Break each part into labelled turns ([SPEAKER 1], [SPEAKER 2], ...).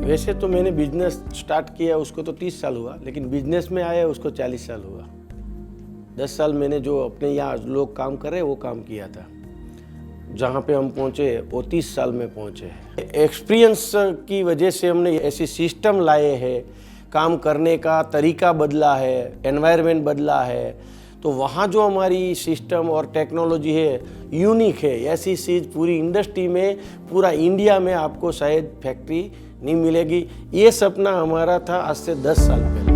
[SPEAKER 1] वैसे तो मैंने बिजनेस स्टार्ट किया उसको तो 30 साल हुआ, लेकिन बिजनेस में आया उसको 40 साल हुआ। 10 साल मैंने जो अपने यहाँ लोग काम कर रहे वो काम किया था। जहाँ पे हम पहुँचे वो 30 साल में पहुँचे। एक्सपीरियंस की वजह से हमने ऐसी सिस्टम लाए हैं, काम करने का तरीका बदला है, एनवायरनमेंट बदला है, तो वहाँ जो हमारी सिस्टम और टेक्नोलॉजी है यूनिक है। ऐसी चीज़ पूरी इंडस्ट्री में, पूरा इंडिया में आपको शायद फैक्ट्री नहीं मिलेगी। ये सपना हमारा था आज से 10 साल पहले।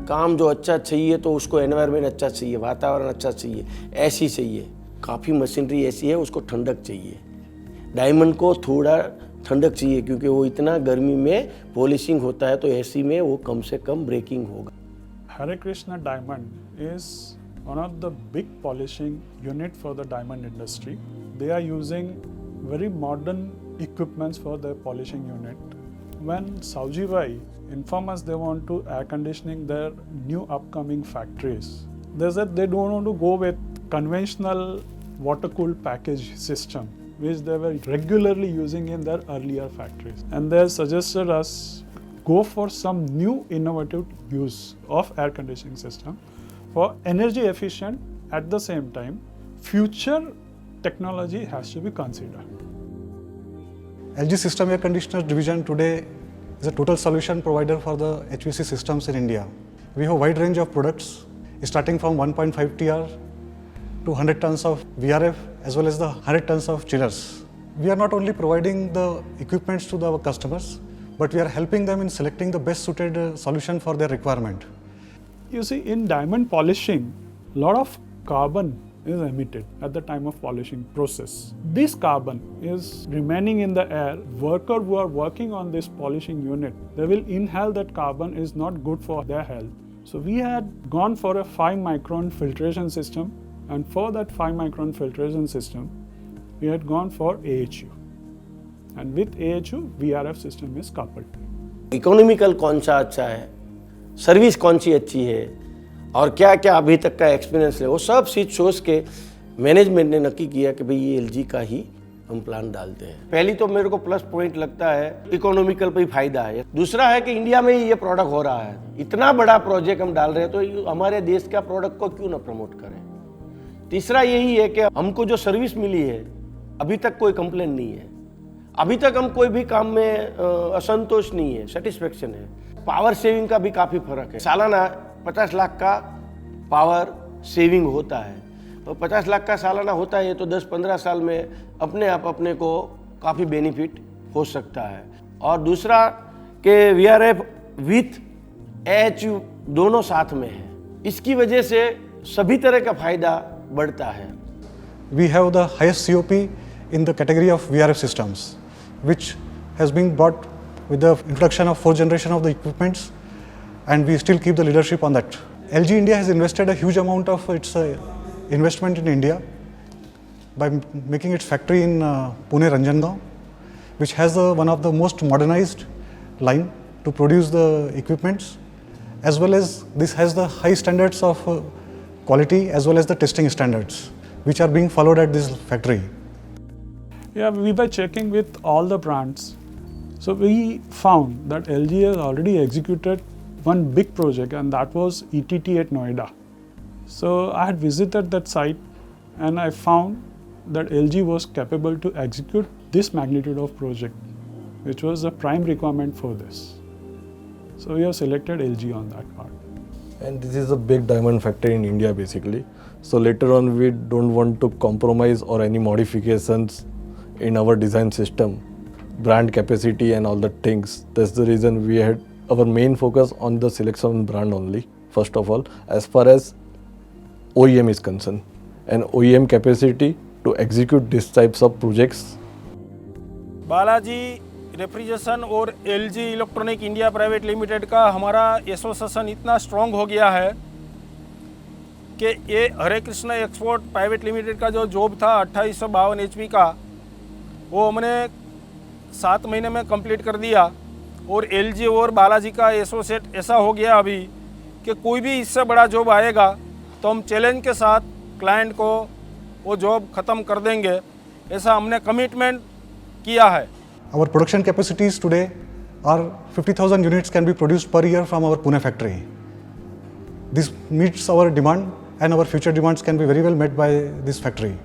[SPEAKER 1] काम जो अच्छा चाहिए तो उसको एनवायरनमेंट अच्छा चाहिए, वातावरण अच्छा चाहिए, ऐसी चाहिए। काफ़ी मशीनरी ऐसी है उसको ठंडक चाहिए। डायमंड को थोड़ा ठंडक चाहिए क्योंकि वो इतना गर्मी में पॉलिशिंग होता है, तो एसी में वो कम से कम ब्रेकिंग होगा।
[SPEAKER 2] Hare Krishna Diamond is one of the big polishing unit for the diamond industry. They are using very modern equipments for their polishing unit. When Sauji Bhai inform us they want to air conditioning their new upcoming factories, they said they don't want to go with conventional water cooled package system which they were regularly using in their earlier factories, and they suggested us go for some new innovative use of air conditioning system for energy efficient. At the same time, future technology has to be considered.
[SPEAKER 3] LG System Air Conditioner Division today is a total solution provider for the HVAC systems in India. We have a wide range of products starting from 1.5 TR to 100 tons of VRF as well as the 100 tons of chillers. We are not only providing the equipments to our customers, but we are helping them in selecting the best suited solution for their requirement.
[SPEAKER 2] You see, in diamond polishing, a lot of carbon is emitted at the time of polishing process. This carbon is remaining in the air. Workers who are working on this polishing unit, they will inhale that carbon, is not good for their health. So we had gone for a 5 micron filtration system, and for that 5 micron filtration system, we had gone for AHU. And with AHU, VRF system is coupled.
[SPEAKER 1] Economical कौन सा अच्छा है, service कौन सी अच्छी है, और क्या क्या अभी तक का एक्सपीरियंस है, वो सब चीज़ सोच के मैनेजमेंट ने नक्की किया कि भाई ये LG का ही हम प्लान डालते हैं। पहली तो मेरे को प्लस पॉइंट लगता है इकोनॉमिकल पे ही फायदा है। दूसरा है कि इंडिया में ही ये प्रोडक्ट हो रहा है, इतना बड़ा प्रोजेक्ट हम डाल रहे हैं तो हमारे देश का प्रोडक्ट को क्यों ना प्रमोट करें। तीसरा यही है कि हमको जो सर्विस मिली है अभी तक कोई कंप्लेन नहीं है, अभी तक हम कोई भी काम में असंतोष नहीं है, सेटिस्फेक्शन है। पावर सेविंग का भी काफ़ी फर्क है। सालाना 50 लाख का पावर सेविंग होता है, तो 50 लाख का सालाना होता है तो 10-15 साल में अपने आप अपने को काफ़ी बेनिफिट हो सकता है। और दूसरा कि VRF विथ AHU दोनों साथ में है, इसकी वजह से सभी तरह का फायदा बढ़ता है।
[SPEAKER 3] We have the highest COP in the category of VRF systems, which has been brought with the introduction of 4th generation of the equipments, and we still keep the leadership on that. LG India has invested a huge amount of its investment in India by making its factory in Pune Ranjangaon, which has one of the most modernized line to produce the equipments, as well as this has the high standards of quality as well as the testing standards, which are being followed at this factory.
[SPEAKER 2] Yeah, we were checking with all the brands. So we found that LG has already executed one big project, and that was ETT at Noida. So I had visited that site and I found that LG was capable to execute this magnitude of project, which was the prime requirement for this. So we have selected LG on that part.
[SPEAKER 4] And this is a big diamond factory in India basically. So later on we don't want to compromise or any modifications in our design system, brand capacity and all the things. That's the reason we had our main focus on the selection brand only, first of all, as far as OEM is concerned, and OEM capacity to execute these types of projects.
[SPEAKER 5] Balaji refrigeration और LG electronic India private limited का हमारा association इतना strong हो गया है कि ये हरे Krishna export private limited का जो जॉब था 2852 HP का, वो हमने 7 महीने में कंप्लीट कर दिया। और LG और बालाजी का एसोसिएट ऐसा हो गया अभी कि कोई भी इससे बड़ा जॉब आएगा तो हम चैलेंज के साथ क्लाइंट को वो जॉब ख़त्म कर देंगे, ऐसा हमने कमिटमेंट किया है।
[SPEAKER 3] Our production capacities today are 50,000 units can be produced per year from our Pune factory. This meets our demand and our future demands can be very well met by this factory.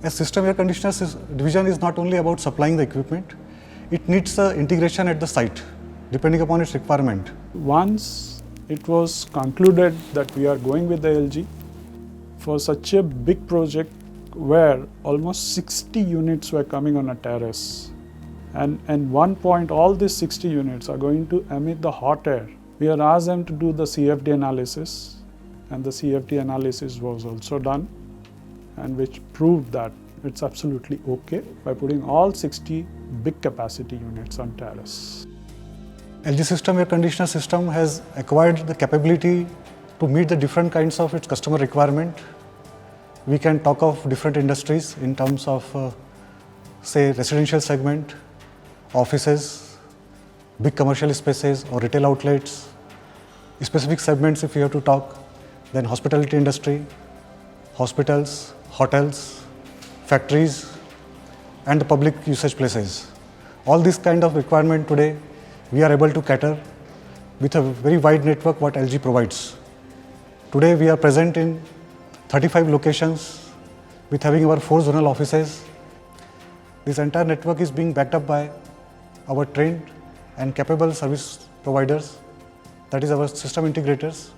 [SPEAKER 3] A system air conditioners division is not only about supplying the equipment, it needs integration at the site depending upon its requirement.
[SPEAKER 2] Once it was concluded that we are going with the LG for such a big project where almost 60 units were coming on a terrace, and one point all these 60 units are going to emit the hot air. We are asked them to do the CFD analysis, and the CFD analysis was also done, and which proved that it's absolutely okay by putting all 60 big capacity units on terrace.
[SPEAKER 3] LG System air conditioner system has acquired the capability to meet the different kinds of its customer requirement. We can talk of different industries in terms of say residential segment, offices, big commercial spaces or retail outlets, specific segments if you have to talk, then hospitality industry, hospitals, hotels, factories and the public usage places. All these kind of requirement today we are able to cater with a very wide network what LG provides. Today we are present in 35 locations with having our 4 zonal offices. This entire network is being backed up by our trained and capable service providers, that is our system integrators.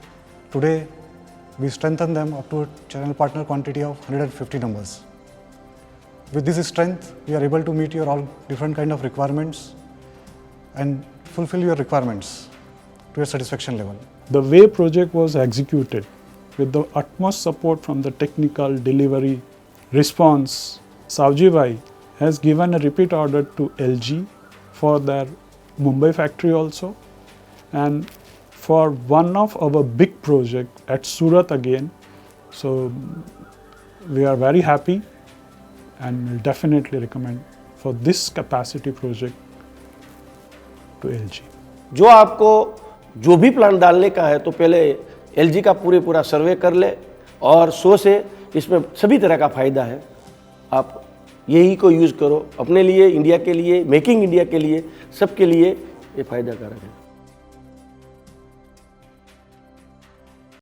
[SPEAKER 3] Today we strengthen them up to a channel partner quantity of 150 numbers. With this strength, we are able to meet your all different kind of requirements and fulfill your requirements to your satisfaction level.
[SPEAKER 2] The way project was executed with the utmost support from the technical delivery response, Savji Bhai has given a repeat order to LG for their Mumbai factory also, and for one of our big project at Surat again. So we are very happy and will definitely recommend for this capacity project to LG.
[SPEAKER 1] जो आपको जो भी plan डालने का है तो पहले LG का पूरा सर्वे कर ले, और 100 से इसमें सभी तरह का फ़ायदा है। आप यही को यूज़ करो अपने लिए, इंडिया के लिए, मेकिंग इंडिया के लिए, सबके लिए ये फ़ायदा कारक है।